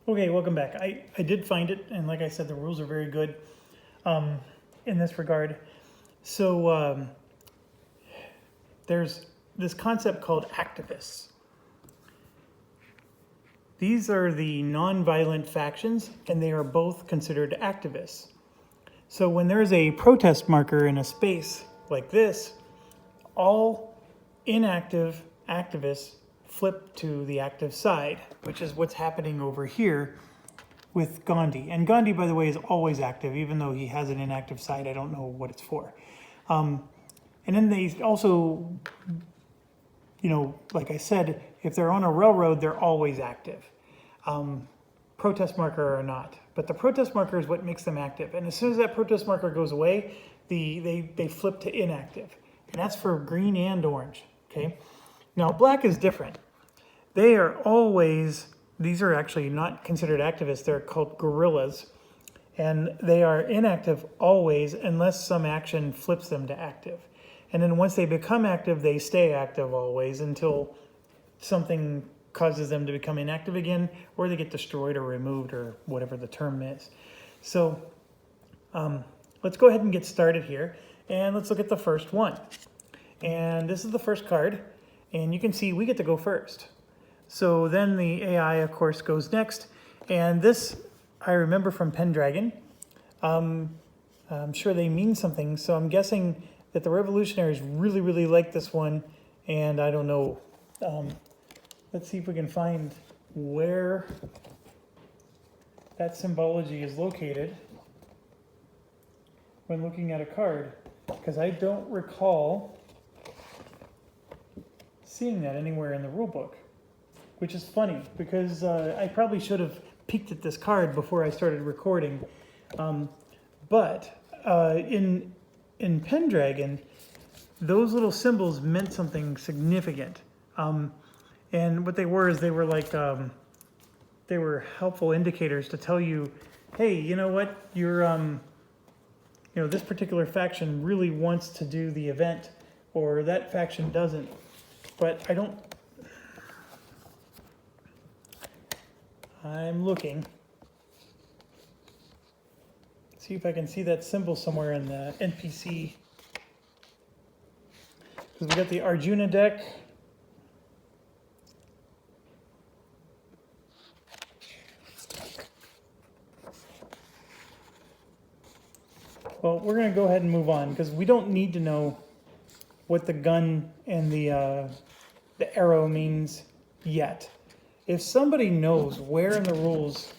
Okay, welcome back. I did find it, and like I said, the rules are very good in this regard. So there's this concept called activists. These are the non-violent factions, and they are both considered activists. So when there's a protest marker in a space like this, all inactive activists flip to the active side, which is what's happening over here with Gandhi. And Gandhi, by the way, is always active, even though he has an inactive side. I don't know what it's for. And then they also, like I said, if they're on a railroad, they're always active. Protest marker or not. But the protest marker is what makes them active. And as soon as that protest marker goes away, they flip to inactive. And that's for green and orange, okay? Now, black is different. They are always, these are actually not considered activists, they're called guerrillas. And they are inactive always unless some action flips them to active. And then once they become active, they stay active always until something causes them to become inactive again, or they get destroyed or removed or whatever the term is. So let's go ahead and get started here. And let's look at the first one. And this is the first card. And you can see we get to go first. So then the AI, of course, goes next. And this I remember from Pendragon. I'm sure they mean something. So I'm guessing that the revolutionaries really, really like this one. And I don't know. Let's see if we can find where that symbology is located when looking at a card. Because I don't recall seeing that anywhere in the rule book, which is funny because I probably should have peeked at this card before I started recording. But in Pendragon, those little symbols meant something significant. And what they were is they were like, they were helpful indicators to tell you, hey, you know what, you're, this particular faction really wants to do the event, or that faction doesn't. But I'm looking. See if I can see that symbol somewhere in the NPC. Because we got the Arjuna deck. Well, we're going to go ahead and move on because we don't need to know what the gun and the arrow means yet. If somebody knows where in the rules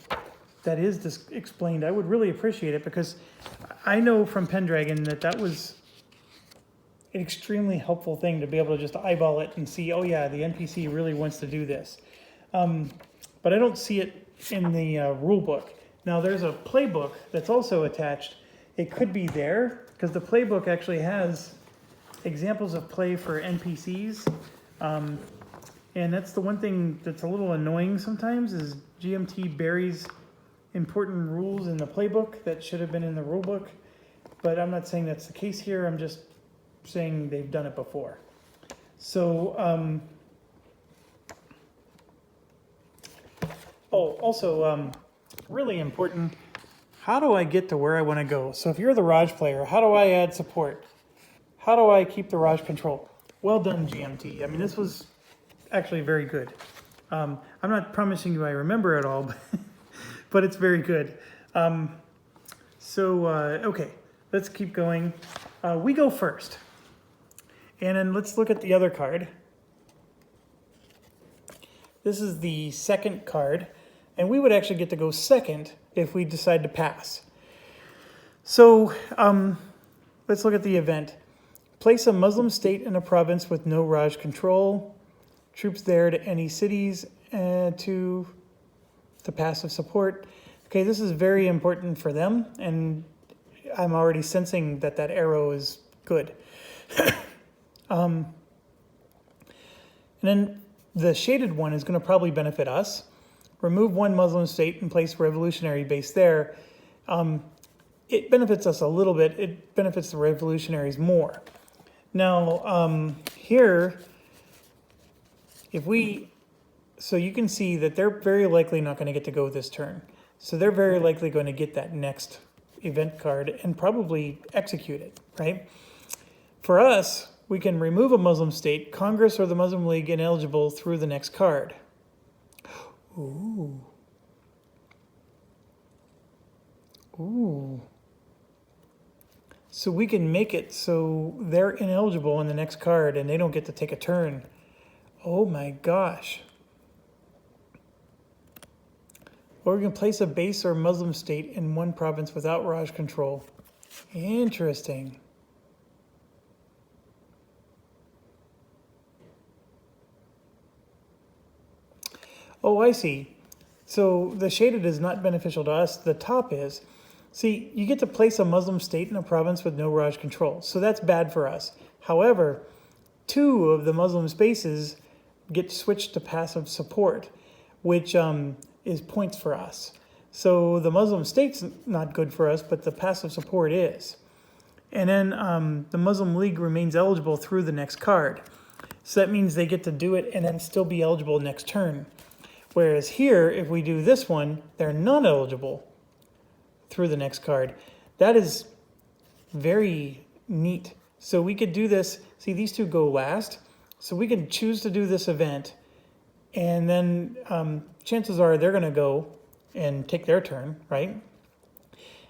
that is explained, I would really appreciate it because I know from Pendragon that was an extremely helpful thing to be able to just eyeball it and see, oh yeah, the NPC really wants to do this. But I don't see it in the rule book. Now there's a playbook that's also attached. It could be there because the playbook actually has examples of play for NPCs. And that's the one thing that's a little annoying sometimes is GMT buries important rules in the playbook that should have been in the rule book. But I'm not saying that's the case here. I'm just saying they've done it before. So, also, really important, how do I get to where I want to go? So if you're the Raj player, how do I add support? How do I keep the Raj control? Well done, GMT. I mean, this was actually very good. I'm not promising you I remember it all, but it's very good. Okay, let's keep going. We go first. And then let's look at the other card. This is the second card. And we would actually get to go second if we decide to pass. So let's look at the event. Place a Muslim state in a province with no Raj control. Troops there to any cities to passive support. Okay, this is very important for them, and I'm already sensing that arrow is good. And then the shaded one is going to probably benefit us. Remove one Muslim state and place revolutionary base there. It benefits us a little bit. It benefits the revolutionaries more. Now, here, if we So you can see that they're very likely not going to get to go this turn. So they're very likely going to get that next event card and probably execute it, right? For us, we can remove a Muslim state, Congress or the Muslim League ineligible through the next card. Ooh. Ooh. So we can make it so they're ineligible on the next card and they don't get to take a turn. Oh my gosh. Or we can place a base or Muslim state in one province without Raj control. Interesting. Oh, I see. So the shaded is not beneficial to us. The top is. See, you get to place a Muslim state in a province with no Raj control. So that's bad for us. However, 2 of the Muslim spaces get switched to passive support, which is points for us. So the Muslim state's not good for us, but the passive support is. And then the Muslim League remains eligible through the next card. So that means they get to do it and then still be eligible next turn. Whereas here, if we do this one, they're not eligible through the next card. That is very neat. So we could do this. See, these 2 go last. So we can choose to do this event. And then chances are they're going to go and take their turn, right?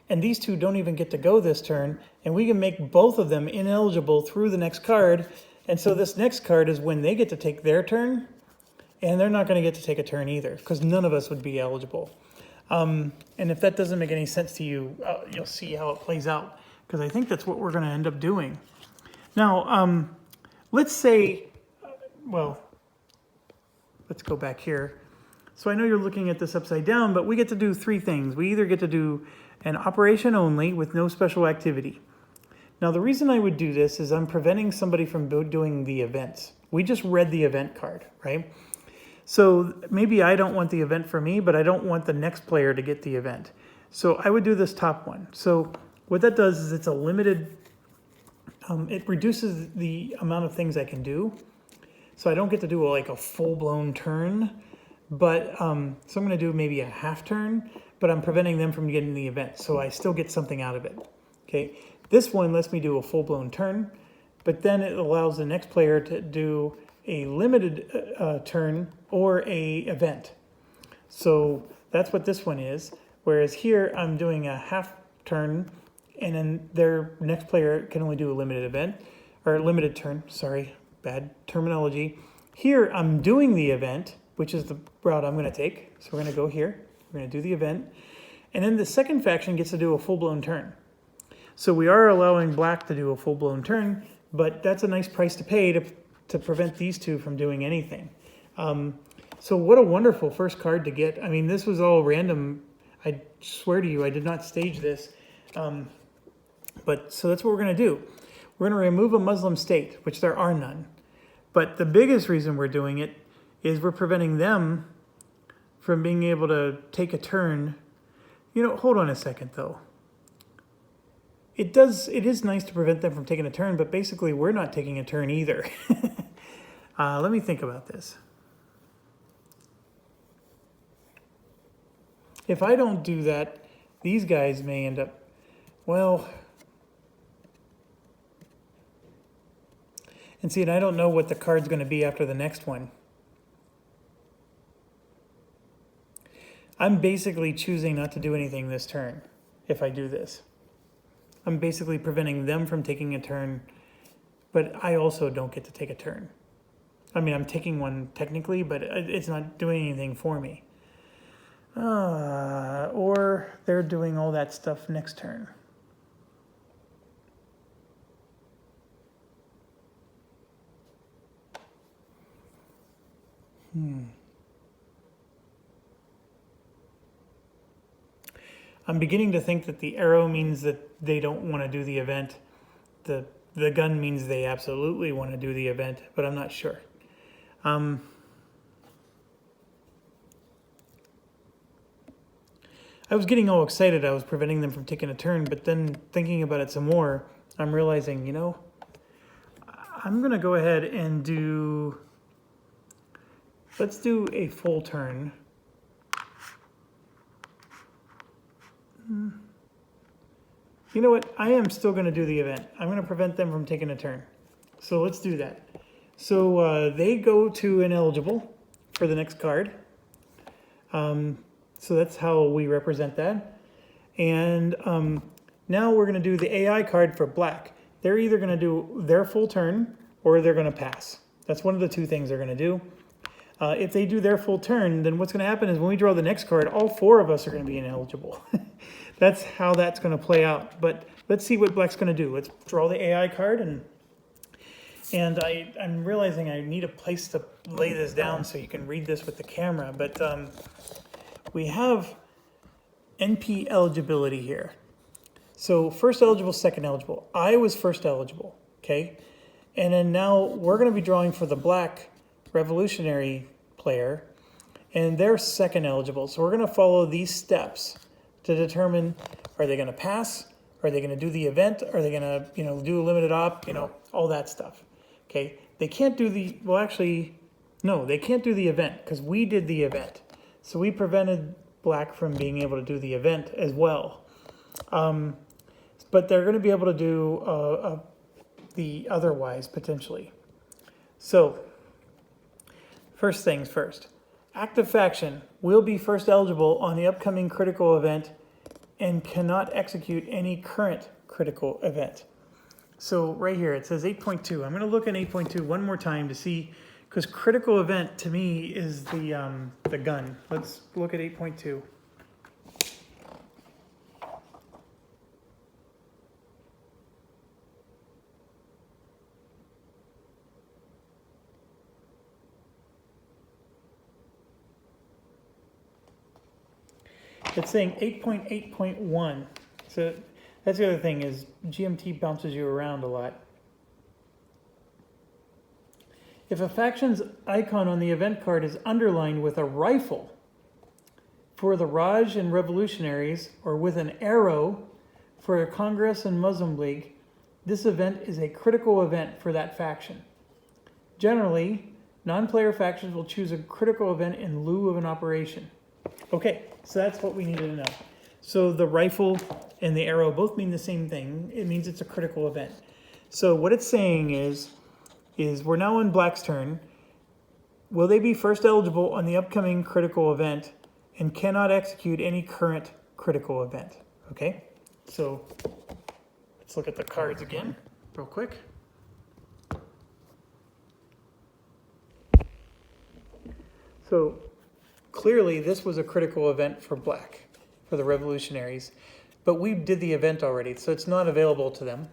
And these 2 don't even get to go this turn. And we can make both of them ineligible through the next card. And so this next card is when they get to take their turn. And they're not going to get to take a turn either, because none of us would be eligible. And if that doesn't make any sense to you, you'll see how it plays out, because I think that's what we're going to end up doing. Now, let's say, well, let's go back here. So I know you're looking at this upside down, but we get to do 3 things. We either get to do an operation only with no special activity. Now, the reason I would do this is I'm preventing somebody from doing the events. We just read the event card, right? So maybe I don't want the event for me, but I don't want the next player to get the event. So I would do this top one. So what that does is it's a limited, it reduces the amount of things I can do. So I don't get to do like a full-blown turn, but so I'm going to do maybe a half turn, but I'm preventing them from getting the event. So I still get something out of it. Okay, this one lets me do a full-blown turn, but then it allows the next player to do a limited turn or a event. So that's what this one is. Whereas here I'm doing a half turn, and then their next player can only do a limited event, or a limited turn, sorry, bad terminology. Here I'm doing the event, which is the route I'm going to take. So we're going to go here, we're going to do the event. And then the second faction gets to do a full-blown turn. So we are allowing black to do a full-blown turn, but that's a nice price to pay to prevent these 2 from doing anything. So what a wonderful first card to get. I mean, this was all random. I swear to you, I did not stage this. But so that's what we're going to do. We're going to remove a Muslim state, which there are none. But the biggest reason we're doing it is we're preventing them from being able to take a turn. You know, hold on a second, though. It is nice to prevent them from taking a turn, but basically we're not taking a turn either. Let me think about this. If I don't do that, these guys may end up, well, and see, and I don't know what the card's going to be after the next one. I'm basically choosing not to do anything this turn if I do this. I'm basically preventing them from taking a turn, but I also don't get to take a turn. I mean, I'm taking one technically, but it's not doing anything for me. Or they're doing all that stuff next turn. I'm beginning to think that the arrow means that they don't want to do the event. The gun means they absolutely want to do the event, but I'm not sure. I was getting all excited. I was preventing them from taking a turn, but then thinking about it some more, I'm realizing, you know, I'm going to go ahead and do let's do a full turn. You know what? I am still going to do the event. I'm going to prevent them from taking a turn. So let's do that. So they go to ineligible for the next card. So that's how we represent that. And now we're going to do the AI card for black. They're either going to do their full turn or they're going to pass. That's one of the two things they're going to do. If they do their full turn, then what's going to happen is when we draw the next card, all four of us are going to be ineligible. That's how that's going to play out. But let's see what black's going to do. Let's draw the AI card, and I'm realizing I need a place to lay this down so you can read this with the camera. But we have NP eligibility here. So first eligible, second eligible. I was first eligible, okay? And then now we're going to be drawing for the black revolutionary player, and they're second eligible. So we're going to follow these steps to determine, are they going to pass? Are they going to do the event? Are they going to, do a limited op? All that stuff. Okay. They can't do the, well, actually, no, they can't do the event because we did the event. So we prevented black from being able to do the event as well. But they're going to be able to do the otherwise potentially. So first things first. Active faction will be first eligible on the upcoming critical event and cannot execute any current critical event. So right here it says 8.2. I'm going to look at 8.2 one more time to see, because critical event to me is the gun. Let's look at 8.2. It's saying 8.8.1. So that's the other thing is GMT bounces you around a lot. If a faction's icon on the event card is underlined with a rifle for the Raj and Revolutionaries, or with an arrow for a Congress and Muslim League, this event is a critical event for that faction. Generally, non-player factions will choose a critical event in lieu of an operation. Okay, so that's what we needed to know. So the rifle and the arrow both mean the same thing. It means it's a critical event. So what it's saying is we're now on black's turn. Will they be first eligible on the upcoming critical event and cannot execute any current critical event? Okay, so let's look at the cards again real quick. So clearly, this was a critical event for black, for the revolutionaries, but we did the event already, so it's not available to them.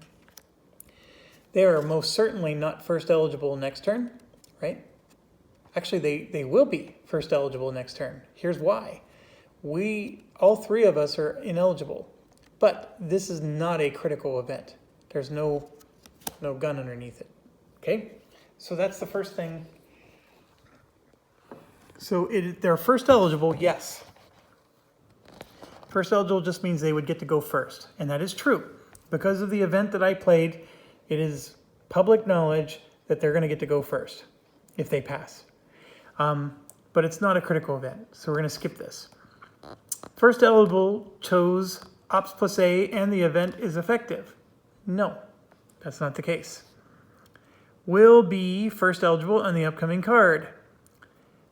They are most certainly not first eligible next turn, right? Actually, they will be first eligible next turn. Here's why. All three of us are ineligible, but this is not a critical event. There's no gun underneath it, okay? So that's the first thing. So they're first eligible, yes. First eligible just means they would get to go first. And that is true. Because of the event that I played, it is public knowledge that they're going to get to go first if they pass. But it's not a critical event, so we're going to skip this. First eligible chose Ops plus A and the event is effective. No, that's not the case. Will be first eligible on the upcoming card.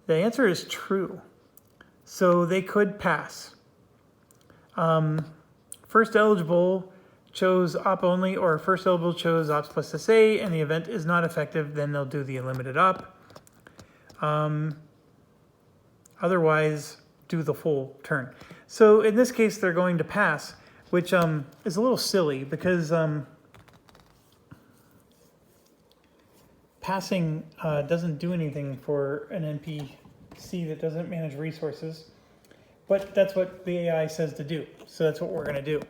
The answer is true. So they could pass. First eligible chose op only, or first eligible chose ops plus SA, and the event is not effective, then they'll do the unlimited op. Otherwise, do the full turn. So in this case, they're going to pass, which is a little silly because passing doesn't do anything for an NPC that doesn't manage resources, but that's what the AI says to do. So that's what we're going to do.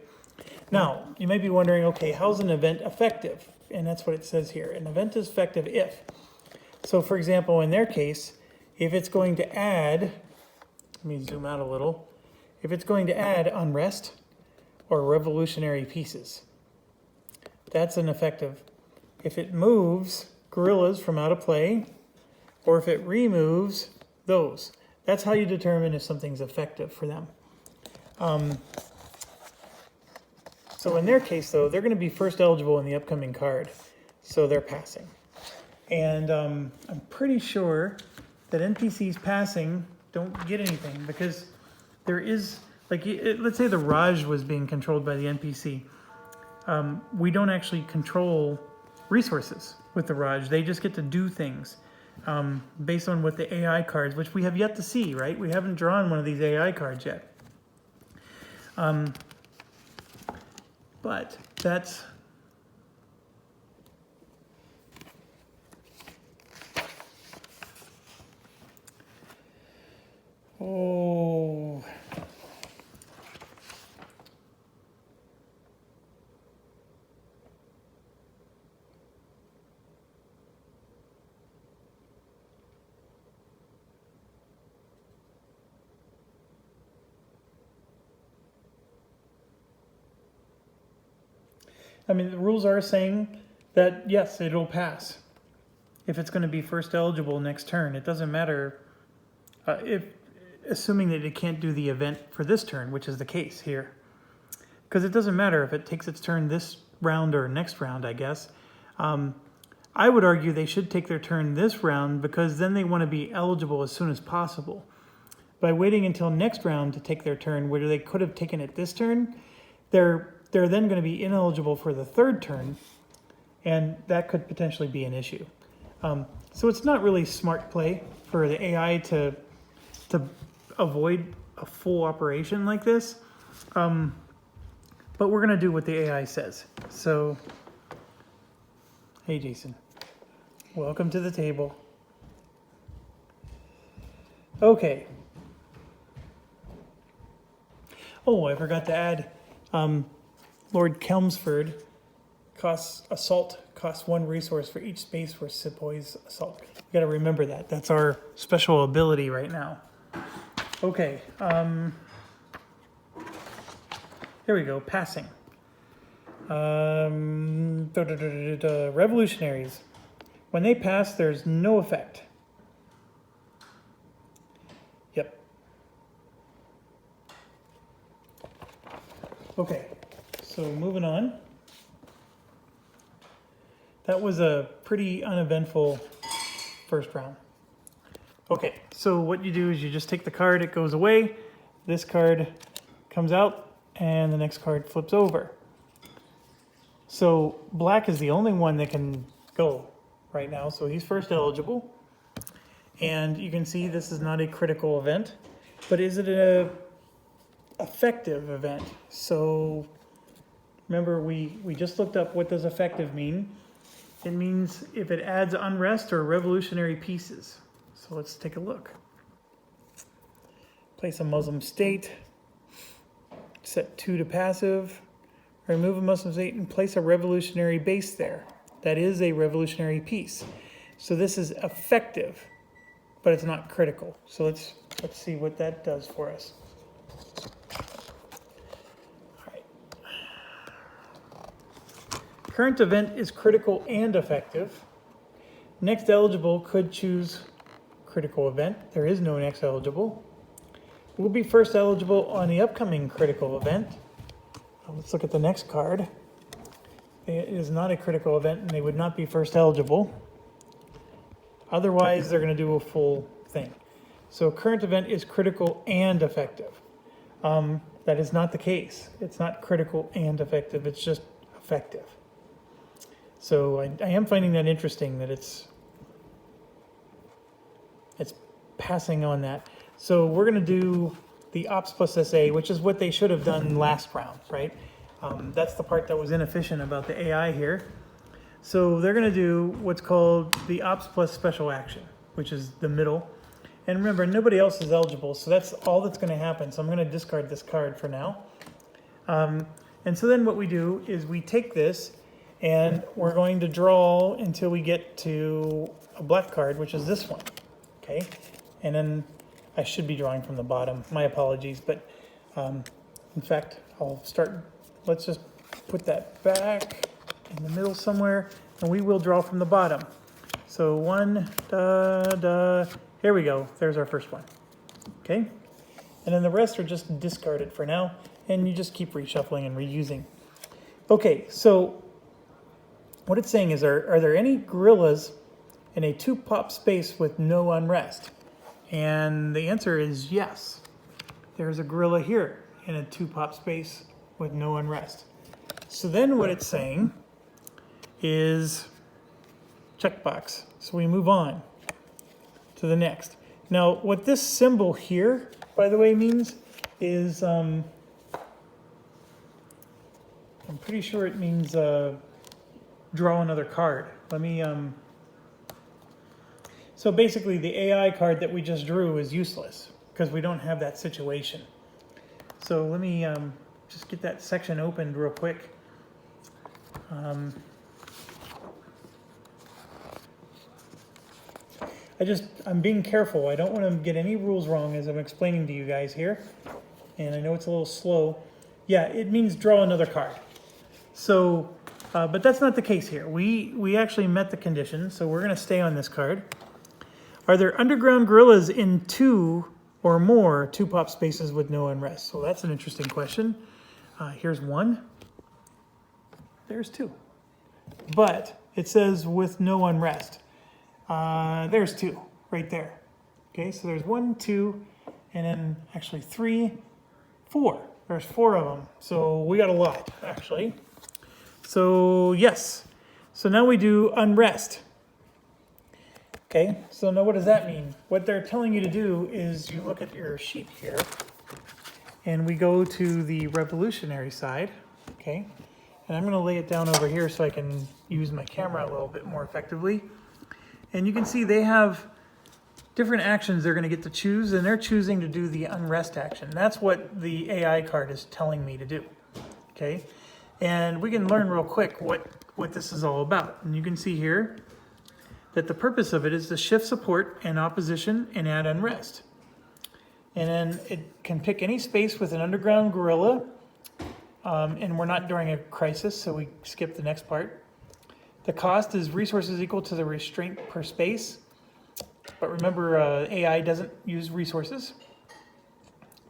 Now, you may be wondering, okay, how's an event effective? And that's what it says here. An event is effective if. So for example, in their case, if it's going to add, let me zoom out a little. If it's going to add unrest or revolutionary pieces, that's an effective. If it moves guerrillas from out of play, or if it removes those. That's how you determine if something's effective for them. So in their case, though, they're going to be first eligible in the upcoming card. So they're passing. And I'm pretty sure that NPCs passing don't get anything because there is, like, let's say the Raj was being controlled by the NPC. We don't actually control resources with the Raj. They just get to do things based on what the AI cards, which we have yet to see, right? We haven't drawn one of these AI cards yet. But that's... Oh... I mean, the rules are saying that, yes, it'll pass if it's going to be first eligible next turn. It doesn't matter assuming that it can't do the event for this turn, which is the case here. Because it doesn't matter if it takes its turn this round or next round, I guess. I would argue they should take their turn this round because then they want to be eligible as soon as possible. By waiting until next round to take their turn, where they could have taken it this turn, they're then going to be ineligible for the third turn, and that could potentially be an issue. So it's not really smart play for the AI to avoid a full operation like this, but we're going to do what the AI says. So, hey Jason, welcome to the table. Okay. Oh, I forgot to add, Lord Chelmsford costs 1 resource for each space where Sepoy's assault. You got to remember that. That's our special ability right now. Okay. Here we go. Passing. Revolutionaries. When they pass, there's no effect. Yep. Okay. So moving on. That was a pretty uneventful first round. Okay, so what you do is you just take the card, it goes away, this card comes out, and the next card flips over. So black is the only one that can go right now, so he's first eligible. And you can see this is not a critical event, but is it an effective event? So remember, we just looked up what does effective mean. It means if it adds unrest or revolutionary pieces. So let's take a look. Place a Muslim state. Set 2 to passive. Remove a Muslim state and place a revolutionary base there. That is a revolutionary piece. So this is effective, but it's not critical. So let's see what that does for us. Current event is critical and effective. Next eligible could choose critical event. There is no next eligible. Will be first eligible on the upcoming critical event. Let's look at the next card. It is not a critical event and they would not be first eligible. Otherwise, they're going to do a full thing. So current event is critical and effective. That is not the case. It's not critical and effective. It's just effective. So I am finding that interesting that it's passing on that. So we're going to do the ops plus SA, which is what they should have done last round, right? That's the part that was inefficient about the AI here. So they're going to do what's called the ops plus special action, which is the middle. And remember, nobody else is eligible, so that's all that's going to happen. So I'm going to discard this card for now. And so then what we do is we take this and we're going to draw until we get to a black card, which is this one, okay? And then I should be drawing from the bottom. My apologies, but in fact, I'll start. Let's just put that back in the middle somewhere, and we will draw from the bottom. So 1, Here we go. There's our first one. Okay. And then the rest are just discarded for now. And you just keep reshuffling and reusing. Okay, so what it's saying is, are there any guerrillas in a 2-pop space with no unrest? And the answer is yes. There's a guerrilla here in a 2-pop space with no unrest. So then what it's saying is checkbox. So we move on to the next. Now, what this symbol here, by the way, means is, I'm pretty sure it means draw another card. Let me, so basically the AI card that we just drew is useless because we don't have that situation. So let me just get that section opened real quick. I'm being careful. I don't want to get any rules wrong as I'm explaining to you guys here. And I know it's a little slow. Yeah, it means draw another card. So, but that's not the case here. We actually met the condition, so we're going to stay on this card. Are there underground guerrillas in 2 or more 2-pop spaces with no unrest? So that's an interesting question. Here's 1. There's 2. But it says with no unrest. There's 2 right there. Okay, so there's 1, 2, and then actually 3, 4. There's 4 of them. So we got a lot, actually. So yes. So now we do unrest. Okay, so now what does that mean? What they're telling you to do is you look at your sheet here, and we go to the revolutionary side, okay? And I'm gonna lay it down over here so I can use my camera a little bit more effectively. And you can see they have different actions they're gonna get to choose, and they're choosing to do the unrest action. That's what the AI card is telling me to do, okay? And we can learn real quick what this is all about. And you can see here that the purpose of it is to shift support and opposition and add unrest. And then it can pick any space with an underground guerrilla, and we're not during a crisis, so we skip the next part. The cost is resources equal to the restraint per space, but remember AI doesn't use resources.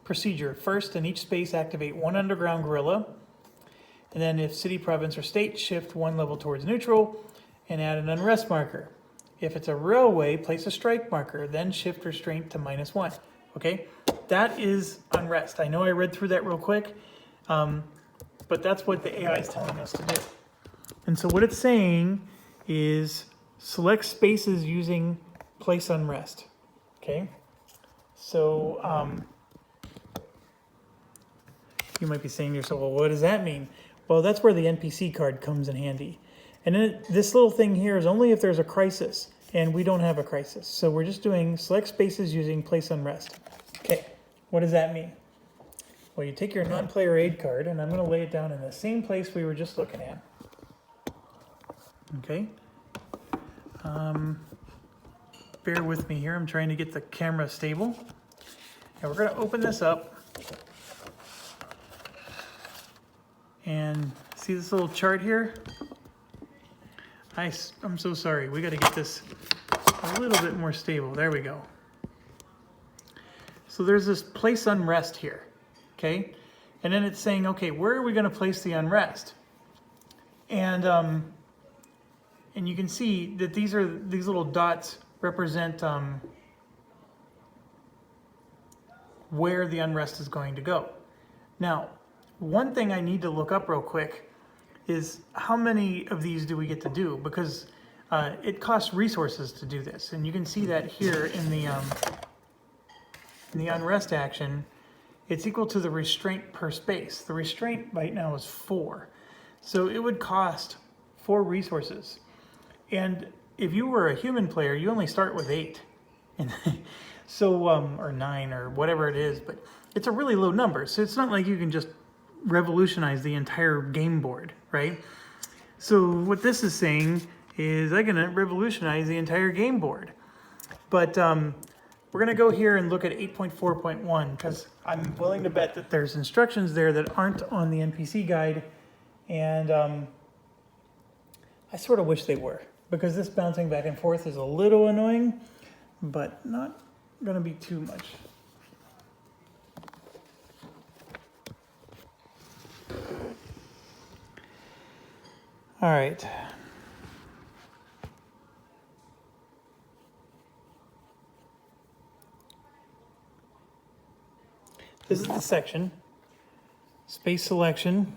Procedure: first, in each space activate 1 underground guerrilla, and then if city, province, or state, shift 1 level towards neutral and add an unrest marker. If it's a railway, place a strike marker, then shift restraint to -1. Okay, that is unrest. I know I read through that real quick, but that's what the AI is telling us to do. And so what it's saying is select spaces using place unrest. Okay, so you might be saying to yourself, well, what does that mean? Well, that's where the NPC card comes in handy. And then this little thing here is only if there's a crisis, and we don't have a crisis. So we're just doing select spaces using place unrest. Okay, what does that mean? Well, you take your non-player aid card, and I'm going to lay it down in the same place we were just looking at. Okay. Bear with me here. I'm trying to get the camera stable. And we're going to open this up. And see this little chart here? I'm so sorry. We got to get this a little bit more stable. There we go. So there's this place unrest here, okay? And then it's saying, okay, where are we going to place the unrest? And you can see that these little dots represent where the unrest is going to go. Now, one thing I need to look up real quick is how many of these do we get to do, because it costs resources to do this, and you can see that here in the unrest action. It's equal to the restraint per space. The restraint right now is 4, so it would cost 4 resources. And if you were a human player, you only start with 8, and so or 9 or whatever it is, but it's a really low number. So it's not like you can just revolutionize the entire game board, right? So what this is saying is I'm gonna revolutionize the entire game board. But we're gonna go here and look at 8.4.1 because I'm willing to bet that there's instructions there that aren't on the NPC guide, and I sort of wish they were, because this bouncing back and forth is a little annoying. but not going to be too much. All right. This is the section. Space selection.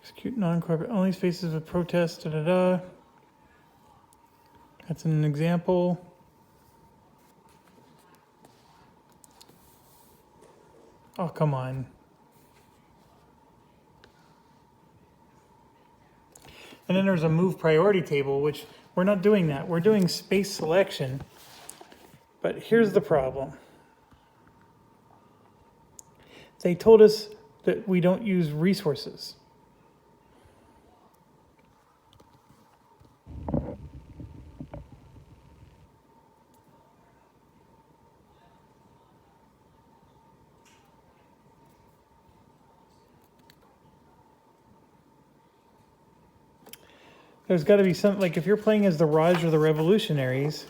Execute non-corporate only spaces with protest. That's an example. Oh, come on. And then there's a move priority table, which we're not doing that. We're doing space selection. But here's the problem. They told us that we don't use resources. There's got to be something, like if you're playing as the Raj or the Revolutionaries,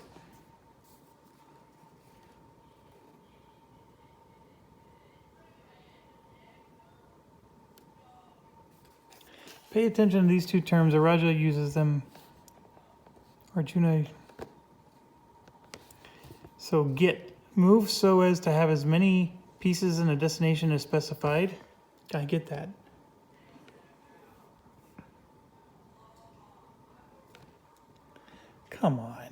pay attention to these two terms. A Raja uses them. Arjuna. So get, move so as to have as many pieces in a destination as specified. I get that. Come on.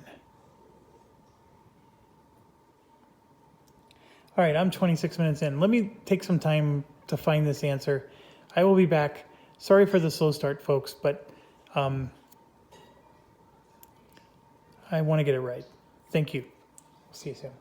All right, I'm 26 minutes in. Let me take some time to find this answer. I will be back. Sorry for the slow start, folks, but I want to get it right. Thank you. See you soon.